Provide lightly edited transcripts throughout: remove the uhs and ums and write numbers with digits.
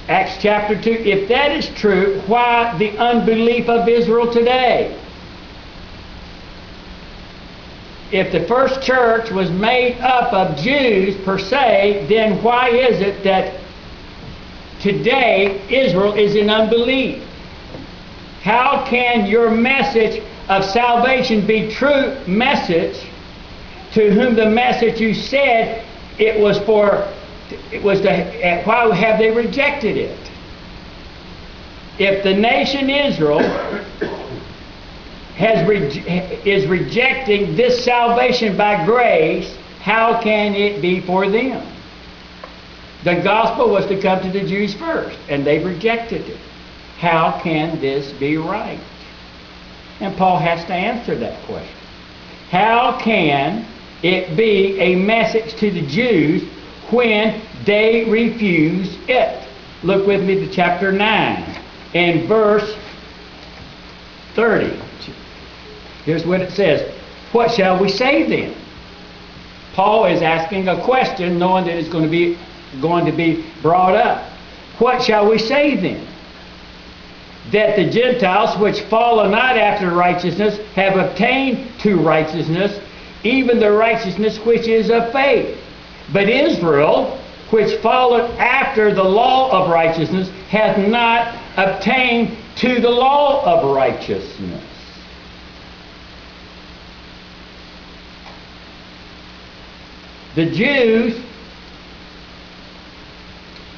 Acts chapter 2. If that is true, why the unbelief of Israel today? If the first church was made up of Jews per se, then why is it that today Israel is in unbelief? How can your message of salvation be true message to whom the message you said it was for, why have they rejected it? If the nation Israel is rejecting this salvation by grace, how can it be for them? The gospel was to come to the Jews first, and they rejected it. How can this be right? And Paul has to answer that question. How can it be a message to the Jews when they refuse it? Look with me to chapter 9 and verse 30. Here's what it says. What shall we say then? Paul is asking a question knowing that it's going to be brought up. What shall we say then? That the Gentiles which follow not after righteousness have obtained to righteousness, even the righteousness which is of faith. But Israel, which followed after the law of righteousness, hath not obtained to the law of righteousness. The Jews,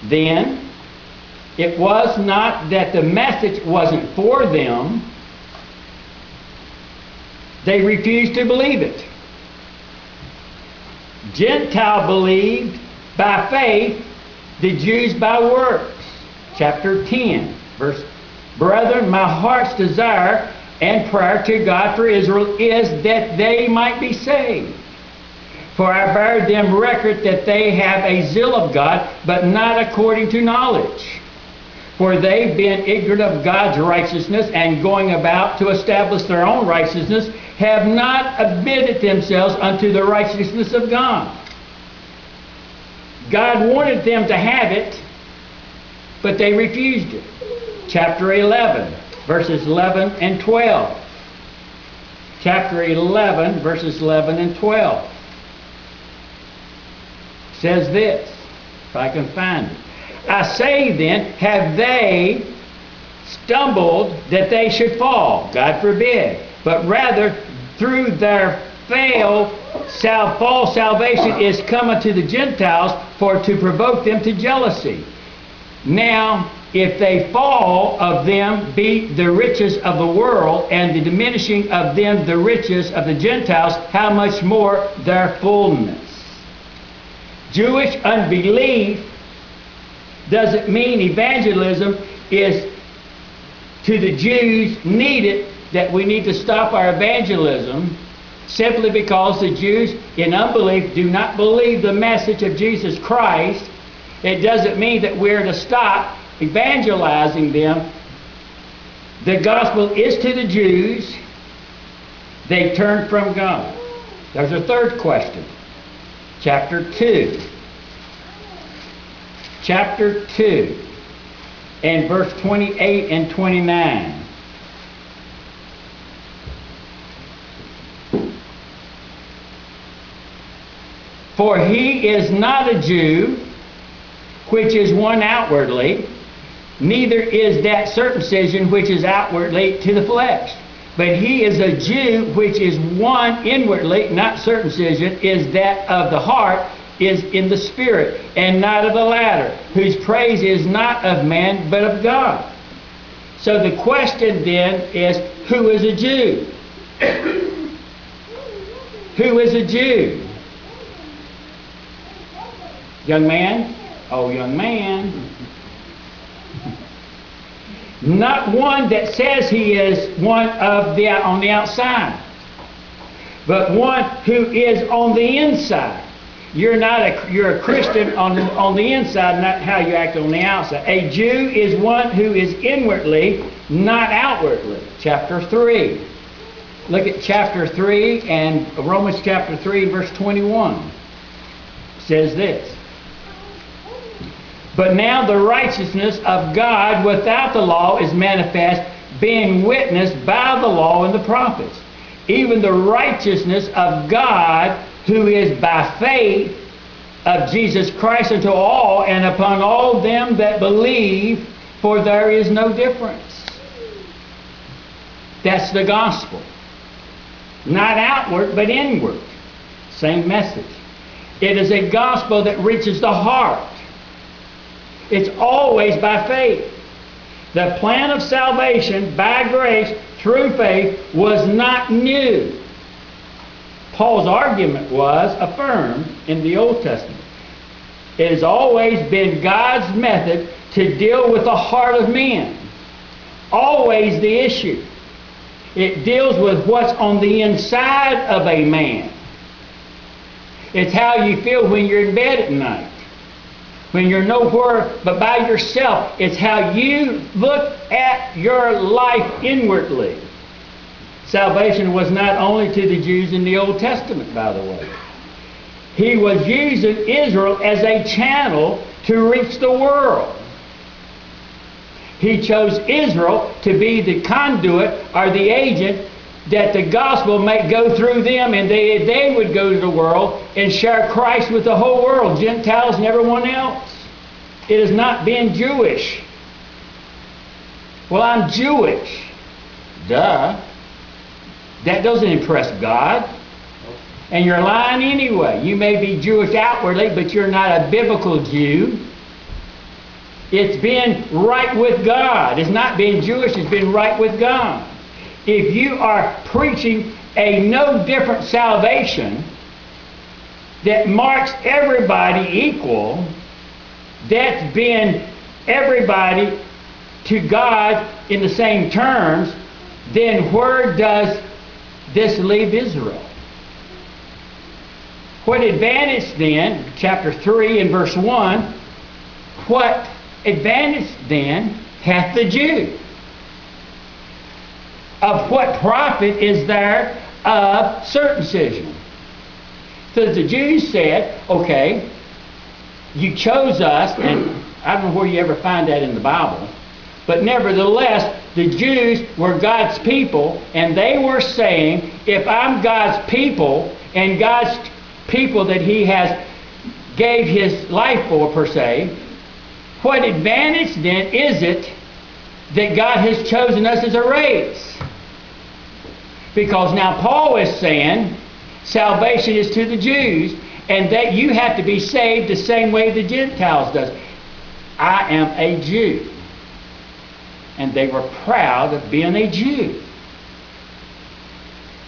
then, it was not that the message wasn't for them. They refused to believe it. Gentile believed by faith, the Jews by works. Chapter 10, verse. Brethren, my heart's desire and prayer to God for Israel is that they might be saved. For I bear them record that they have a zeal of God, but not according to knowledge. For they, being ignorant of God's righteousness and going about to establish their own righteousness, have not admitted themselves unto the righteousness of God. God wanted them to have it, but they refused it. Chapter 11, verses 11 and 12. Chapter 11, verses 11 and 12. Says this, if I can find it. I say then, have they stumbled that they should fall? God forbid. But rather, through their fall, salvation is come unto the Gentiles for to provoke them to jealousy. Now, if they fall, of them be the riches of the world, and the diminishing of them the riches of the Gentiles, how much more their fullness? Jewish unbelief doesn't mean evangelism is to the Jews needed, that we need to stop our evangelism simply because the Jews in unbelief do not believe the message of Jesus Christ. It doesn't mean that we're to stop evangelizing them. The gospel is to the Jews. They turned from God. There's a third question. Chapter 2. Chapter 2 and verse 28 and 29. For he is not a Jew, which is one outwardly, neither is that circumcision which is outwardly to the flesh. But he is a Jew, which is one inwardly, not circumcision, is that of the heart, is in the spirit, and not of the latter, whose praise is not of man, but of God. So the question then is, who is a Jew? Who is a Jew? Young man? Oh, young man. Not one that says he is one of the on the outside, but one who is on the inside. You're a Christian on the inside, not how you act on the outside. A Jew is one who is inwardly, not outwardly. Chapter 3. Look at chapter 3 and Romans chapter 3 verse 21. It says this. But now the righteousness of God without the law is manifest, being witnessed by the law and the prophets, even the righteousness of God who is by faith of Jesus Christ unto all and upon all them that believe, for there is no difference. That's the gospel. Not outward, but inward. Same message. It is a gospel that reaches the heart. It's always by faith. The plan of salvation by grace through faith was not new. Paul's argument was affirmed in the Old Testament. It has always been God's method to deal with the heart of men. Always the issue. It deals with what's on the inside of a man. It's how you feel when you're in bed at night. When you're nowhere but by yourself. It's how you look at your life inwardly. Salvation was not only to the Jews in the Old Testament, by the way. He was using Israel as a channel to reach the world. He chose Israel to be the conduit or the agent that the gospel might go through them, and they would go to the world and share Christ with the whole world, Gentiles and everyone else. It is not being Jewish. Well, I'm Jewish. Duh. That doesn't impress God. And you're lying anyway. You may be Jewish outwardly, but you're not a biblical Jew. It's being right with God. It's not being Jewish, it's being right with God. If you are preaching a no different salvation that marks everybody equal, that's being everybody to God in the same terms, then where does this leave Israel? What advantage then, chapter 3 and verse 1, what advantage then hath the Jew? Of what profit is there of circumcision? So the Jews said, okay, you chose us, and I don't know where you ever find that in the Bible, but nevertheless, the Jews were God's people, and they were saying, if I'm God's people, and God's people that He has gave His life for, per se, what advantage then is it that God has chosen us as a race? Because now Paul is saying salvation is to the Jews, and that you have to be saved the same way the Gentiles does. I am a Jew. And they were proud of being a Jew.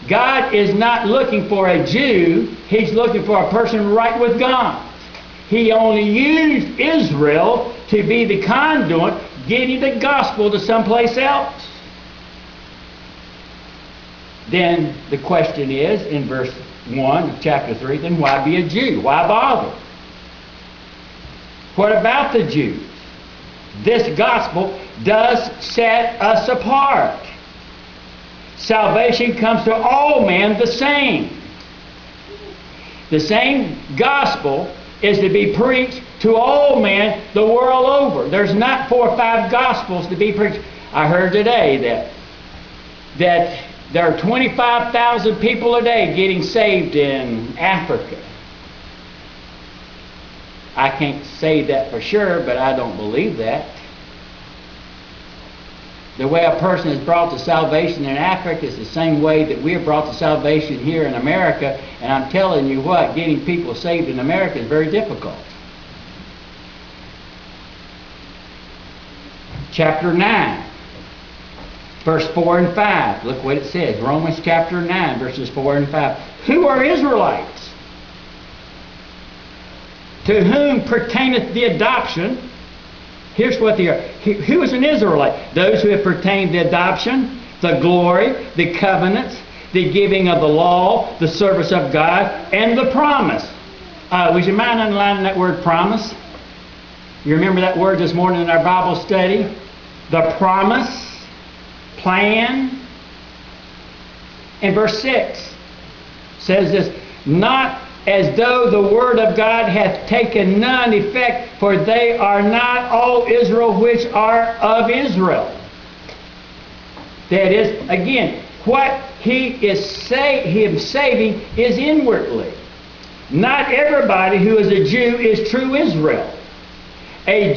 God is not looking for a Jew. He's looking for a person right with God. He only used Israel to be the conduit, getting the gospel to someplace else. Then the question is, in verse 1 of chapter 3, then why be a Jew? Why bother? What about the Jews? This gospel does set us apart. Salvation comes to all men the same. The same gospel is to be preached to all men the world over. There's not 4 or 5 gospels to be preached. I heard today that there are 25,000 people a day getting saved in Africa. I can't say that for sure, but I don't believe that. The way a person is brought to salvation in Africa is the same way that we are brought to salvation here in America. And I'm telling you what, getting people saved in America is very difficult. Chapter 9, verse 4 and 5. Look what it says. Romans chapter 9, verses 4 and 5. Who are Israelites? To whom pertaineth the adoption? Here's what they are. Who is an Israelite? Those who have pertained the adoption, the glory, the covenants, the giving of the law, the service of God, and the promise. Would you mind underlining that word promise? You remember that word this morning in our Bible study? The promise, plan. And verse 6 says this, not as though the word of God hath taken none effect, for they are not all Israel which are of Israel. That is, again, what he is saving is inwardly. Not everybody who is a Jew is true Israel. A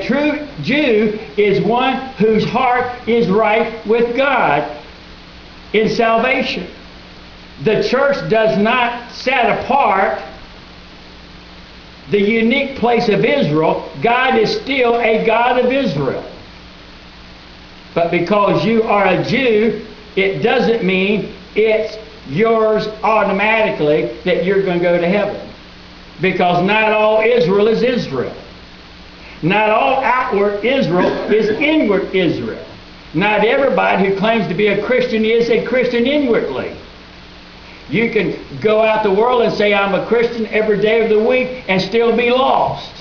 true Jew is one whose heart is right with God in salvation. The church does not set apart the unique place of Israel. God is still a God of Israel. But because you are a Jew, it doesn't mean it's yours automatically that you're going to go to heaven. Because not all Israel is Israel. Not all outward Israel is inward Israel. Not everybody who claims to be a Christian is a Christian inwardly. You can go out the world and say, I'm a Christian every day of the week and still be lost.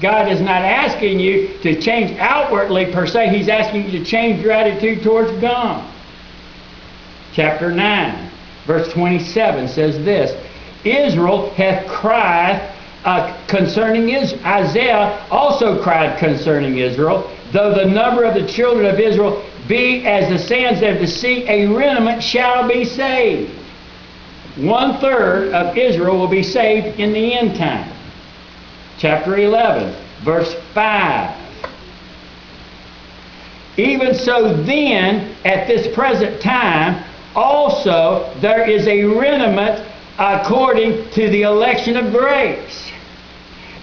God is not asking you to change outwardly per se. He's asking you to change your attitude towards God. Chapter 9, verse 27 says this, Israel hath cried concerning Israel. Isaiah also cried concerning Israel, though the number of the children of Israel be as the sands of the sea, a remnant shall be saved. 1/3 of Israel will be saved in the end time. Chapter 11, verse 5. Even so then, at this present time, also there is a remnant according to the election of grace.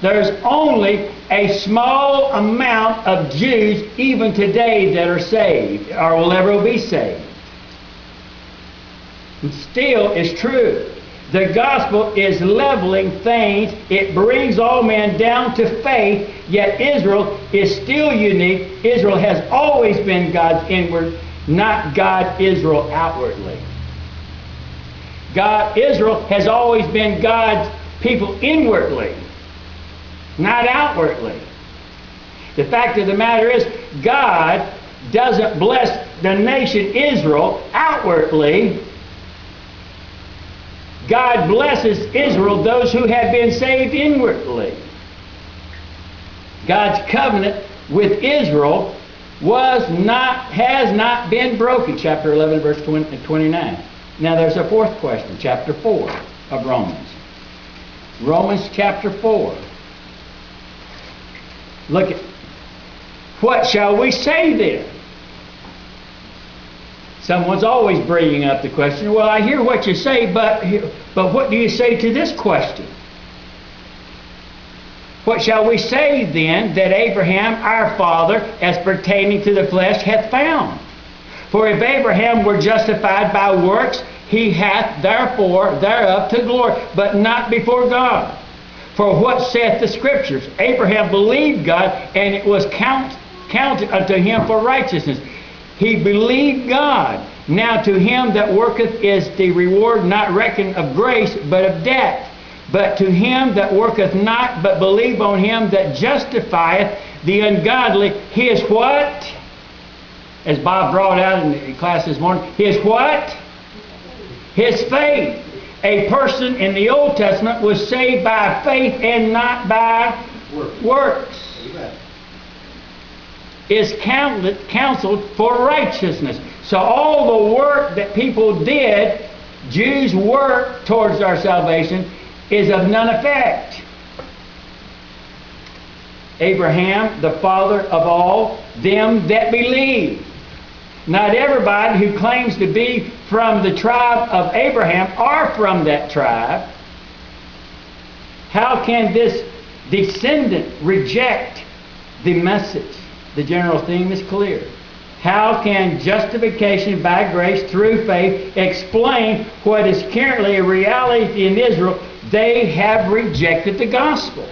There's only a small amount of Jews even today that are saved or will ever be saved. And still is true. The gospel is leveling things. It brings all men down to faith, yet Israel is still unique. Israel has always been God's inward, not God Israel outwardly. Israel has always been God's people inwardly, not outwardly. The fact of the matter is, God doesn't bless the nation Israel outwardly. God blesses Israel, those who have been saved inwardly. God's covenant with Israel has not been broken. Chapter 11, verse 29. Now there's a fourth question. Chapter 4 of Romans. Romans chapter 4. Look at, what shall we say then? Someone's always bringing up the question, well, I hear what you say, but what do you say to this question? What shall we say then that Abraham our father, as pertaining to the flesh, hath found? For if Abraham were justified by works, he hath therefore thereof to glory, but not before God. For what saith the Scriptures? Abraham believed God, and it was counted unto him for righteousness. He believed God. Now to him that worketh is the reward not reckoned of grace, but of debt. But to him that worketh not, but believe on him that justifieth the ungodly, his what? As Bob brought out in the class this morning, his what? His faith. A person in the Old Testament was saved by faith and not by works. Amen. Is counseled for righteousness. So all the work that people did, Jews' work towards our salvation, is of none effect. Abraham, the father of all them that believe. Not everybody who claims to be from the tribe of Abraham are from that tribe. How can this descendant reject the message? The general theme is clear. How can justification by grace through faith explain what is currently a reality in Israel? They have rejected the gospel.